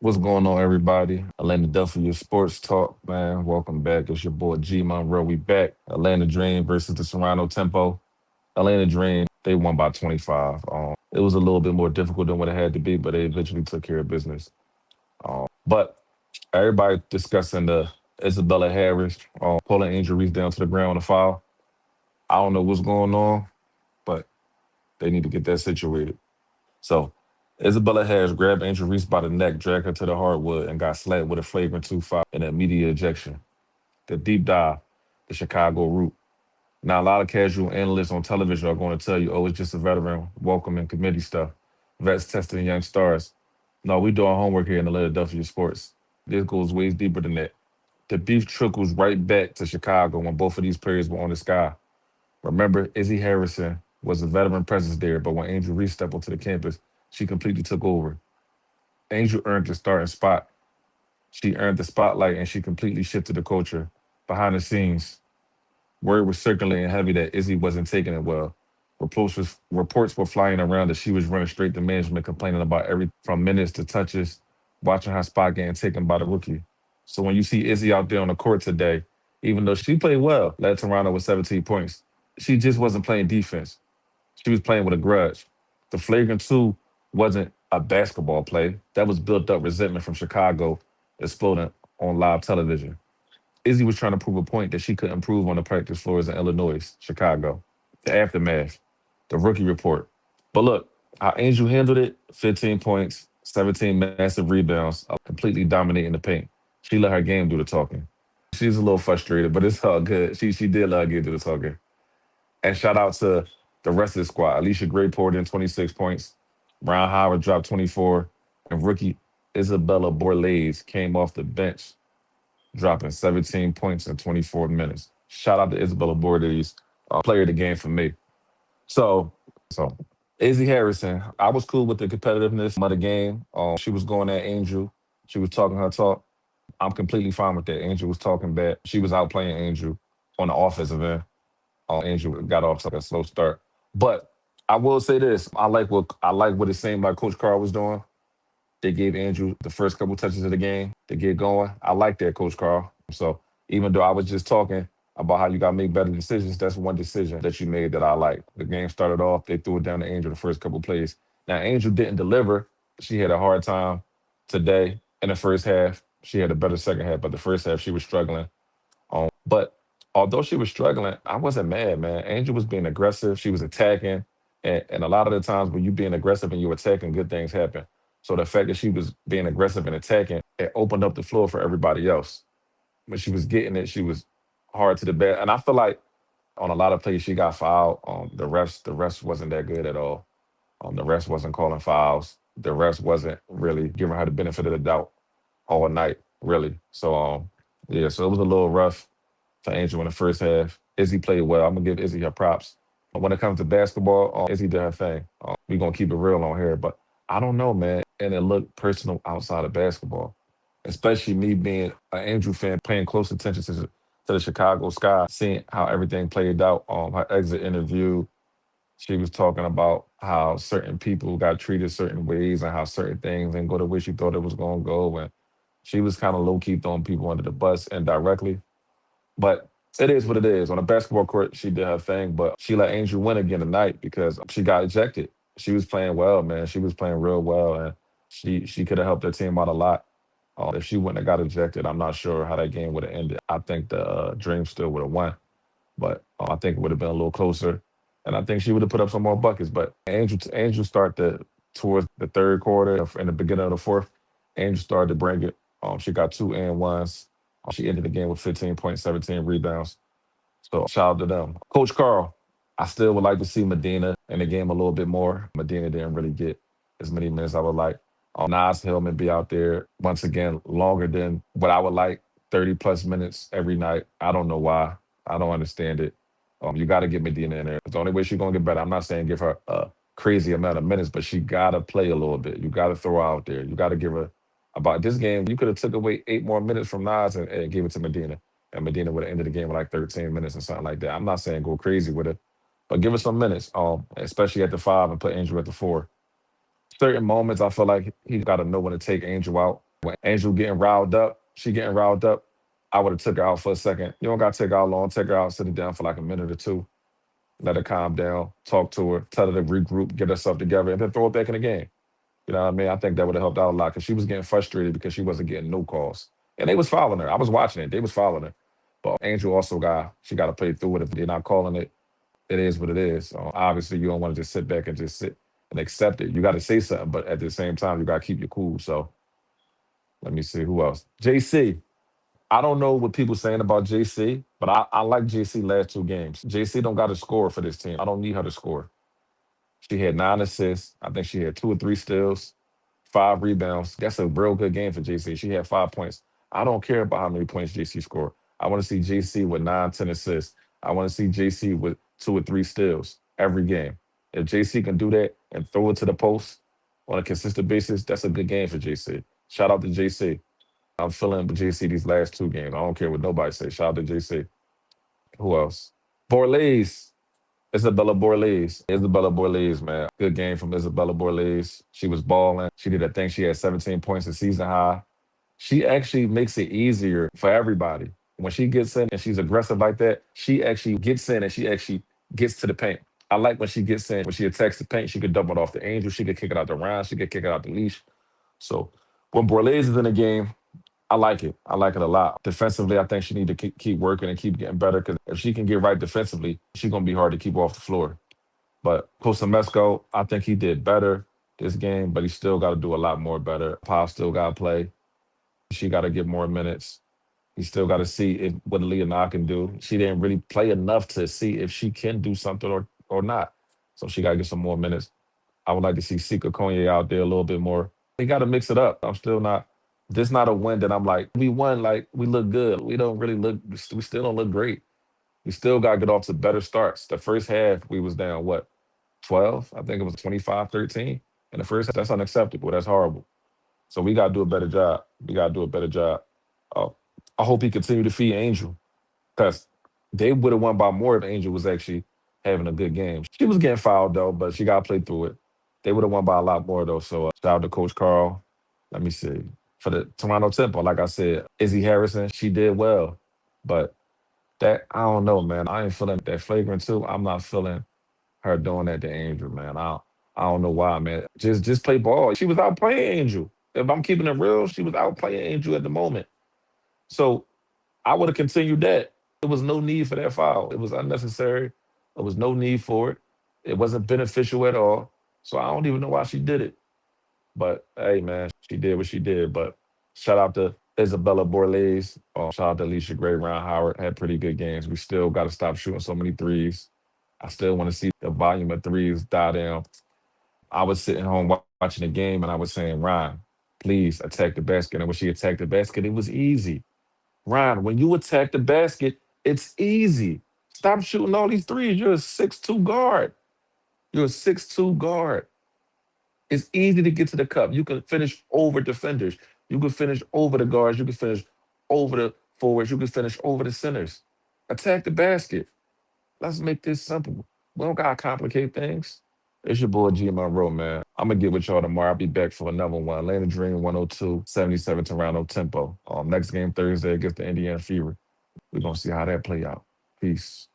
What's going on, everybody? Atlanta Duffy, your sports talk, man. Welcome back. It's your boy G Monroe. We back. Atlanta Dream versus the Toronto Tempo. Atlanta Dream, they won by 25. It was a little bit more difficult than what it had to be, but they eventually took care of business. But everybody discussing the Isabella Harris pulling Angel Reese down to the ground on a foul. I don't know what's going on, but they need to get that situated. So Isabella Harris grabbed Angel Reese by the neck, dragged her to the hardwood, and got slapped with a flagrant 2 foul and an immediate ejection. The deep dive, the Chicago route. Now, a lot of casual analysts on television are going to tell you, oh, it's just a veteran welcoming committee stuff. Vets testing young stars. No, we doing homework here in the Philadelphia sports. This goes way deeper than that. The beef trickles right back to Chicago when both of these players were on the sky. Remember, Izzy Harrison was a veteran presence there, but when Angel Reese stepped onto the campus, she completely took over. Angel earned the starting spot. She earned the spotlight and she completely shifted the culture. Behind the scenes, word was circulating heavy that Izzy wasn't taking it well. Reports were flying around that she was running straight to management, complaining about everything from minutes to touches, watching her spot getting taken by the rookie. So when you see Izzy out there on the court today, even though she played well, led Toronto with 17 points, she just wasn't playing defense. She was playing with a grudge. The flagrant two wasn't a basketball play. That was built up resentment from Chicago exploding on live television. Izzy was trying to prove a point that she could improve on the practice floors in Illinois, Chicago. The aftermath, the rookie report. But look, how Angel handled it, 15 points, 17 massive rebounds, completely dominating the paint. She let her game do the talking. She's a little frustrated, but it's all good. She did let her game do the talking. And shout out to the rest of the squad. Alicia Gray poured in 26 points. Brown Howard dropped 24. And rookie Isabella Borlase came off the bench, dropping 17 points in 24 minutes. Shout out to Isabella Borlase, player of the game for me. So Izzy Harrison, I was cool with the competitiveness of the game. She was going at Angel. She was talking her talk. I'm completely fine with that. Angel was talking back. She was outplaying Angel on the offensive end. Angel got off to like a slow start. But I will say this: I like what it seemed like Coach Carr was doing. They gave Andrew the first couple touches of the game to get going. I like that, Coach Carr. So even though I was just talking about how you got to make better decisions, that's one decision that you made that I like. The game started off, they threw it down to Angel the first couple plays. Now Angel didn't deliver. She had a hard time today in the first half. She had a better second half, but the first half she was struggling. But although she was struggling, I wasn't mad, man. Angel was being aggressive. She was attacking. And a lot of the times when you being aggressive and you're attacking, good things happen. So the fact that she was being aggressive and attacking, it opened up the floor for everybody else. When she was getting it, she was hard to the bed. And I feel like on a lot of plays she got fouled. The refs wasn't that good at all. The refs wasn't calling fouls. The refs wasn't really giving her the benefit of the doubt all night, really. So yeah, so it was a little rough for Angel in the first half. Izzy played well. I'm gonna give Izzy her props. But when it comes to basketball, Izzy did her thing. We're gonna keep it real on here, but I don't know, man. And it looked personal outside of basketball, especially me being an Angel fan, paying close attention to the Chicago Sky, seeing how everything played out. Her exit interview, she was talking about how certain people got treated certain ways and how certain things didn't go the way she thought it was gonna go, and she was kind of low key throwing people under the bus indirectly. But it is what it is. On a basketball court, she did her thing, but she let Angel win again tonight because she got ejected. She was playing well, man. She was playing real well, and she could have helped her team out a lot. If she wouldn't have got ejected, I'm not sure how that game would have ended. I think the Dream still would have won, but I think it would have been a little closer, and I think she would have put up some more buckets. But Angel started towards the third quarter, in the beginning of the fourth. Angel started to bring it. She got two and ones. She ended the game with 15 points, 17 rebounds. So shout out to them. Coach Carl, I still would like to see Medina in the game a little bit more. Medina didn't really get as many minutes I would like. Nas Hillman be out there once again longer than what I would like, 30 plus minutes every night. I don't know why. I don't understand it. You got to get Medina in there. It's the only way she's going to get better. I'm not saying give her a crazy amount of minutes, but she got to play a little bit. You got to throw her out there. You got to give her about this game. You could have took away 8 more minutes from Nas and gave it to Medina. And Medina would have ended the game with like 13 minutes or something like that. I'm not saying go crazy with it, but give her some minutes, especially at the five and put Angel at the four. Certain moments, I feel like he got to know when to take Angel out. When Angel getting riled up, she getting riled up, I would have took her out for a second. You don't got to take her out long. Take her out, sit her down for like a minute or two, let her calm down, talk to her, tell her to regroup, get herself together, and then throw it back in the game. You know what I mean? I think that would have helped out a lot because she was getting frustrated because she wasn't getting no calls. And they was following her. I was watching it. They was following her. But Angel also she got to play through it. If they're not calling it, it is what it is. Obviously, you don't want to just sit back and just sit and accept it. You got to say something, but at the same time, you got to keep your cool. So let me see who else. JC. I don't know what people saying about JC, but I like JC last two games. JC don't got to score for this team. I don't need her to score. She had 9 assists. I think she had 2 or 3 steals, 5 rebounds. That's a real good game for JC. She had 5 points. I don't care about how many points JC scored. I want to see JC with 9, 10 assists. I want to see JC with 2 or 3 steals every game. If JC can do that and throw it to the post on a consistent basis, that's a good game for JC. Shout out to JC. I'm feeling JC these last 2 games. I don't care what nobody says. Shout out to JC. Who else? Borlase. Isabella Borlase. Isabella Borlase, man. Good game from Isabella Borlase. She was balling. She did a thing. She had 17 points a season high. She actually makes it easier for everybody. When she gets in and she's aggressive like that, she actually gets in and she actually gets to the paint. I like when she gets in, when she attacks the paint, she could dump it off the Angel. She could kick it out the round. She could kick it out the leash. So when Borlase is in the game, I like it. I like it a lot. Defensively, I think she need to keep working and keep getting better because if she can get right defensively, she's gonna be hard to keep off the floor. But Posamesco, I think he did better this game, but he still got to do a lot more better. Pop still got to play. She got to get more minutes. He still got to see if what Leonard can do. She didn't really play enough to see if she can do something or not. So she got to get some more minutes. I would like to see Sika Konye out there a little bit more. We got to mix it up. I'm still not. This not a win that I'm like we won. Like we look good. We don't really look. We still don't look great. We still got to get off to better starts. The first half we was down what 12. I think it was 25-13 in the first half. That's unacceptable. That's horrible. So we got to do a better job. We got to do a better job. Uh, I hope he continue to feed Angel because they would have won by more if Angel was actually having a good game. She was getting fouled though, but she got to play through it. They would have won by a lot more though. So shout out to Coach Carl. Let me see. For the Toronto Temple, like I said, Izzy Harrison, she did well. But that, I don't know, man. I ain't feeling that flagrant too. I'm not feeling her doing that to Angel, man. I don't know why, man. Just play ball. She was out playing Angel. If I'm keeping it real, she was out playing Angel at the moment. So I would have continued that. There was no need for that foul. It was unnecessary. There was no need for it. It wasn't beneficial at all. So I don't even know why she did it. But hey, man, she did what she did. But shout out to Isabella Borlase. Shout out to Alicia Gray. Ron Howard had pretty good games. We still got to stop shooting so many threes. I still want to see the volume of threes die down. I was sitting home watching the game and I was saying, Ron, please attack the basket. And when she attacked the basket, it was easy. Ron, when you attack the basket, it's easy. Stop shooting all these threes. You're a 6'2 guard. You're a 6'2 guard. It's easy to get to the cup. You can finish over defenders. You can finish over the guards. You can finish over the forwards. You can finish over the centers. Attack the basket. Let's make this simple. We don't gotta complicate things. It's your boy G Monroe, man. I'm gonna get with y'all tomorrow. I'll be back for another one. Atlanta Dream 102-77 Toronto Tempo. Next game Thursday against the Indiana Fever. We're gonna see how that play out. Peace.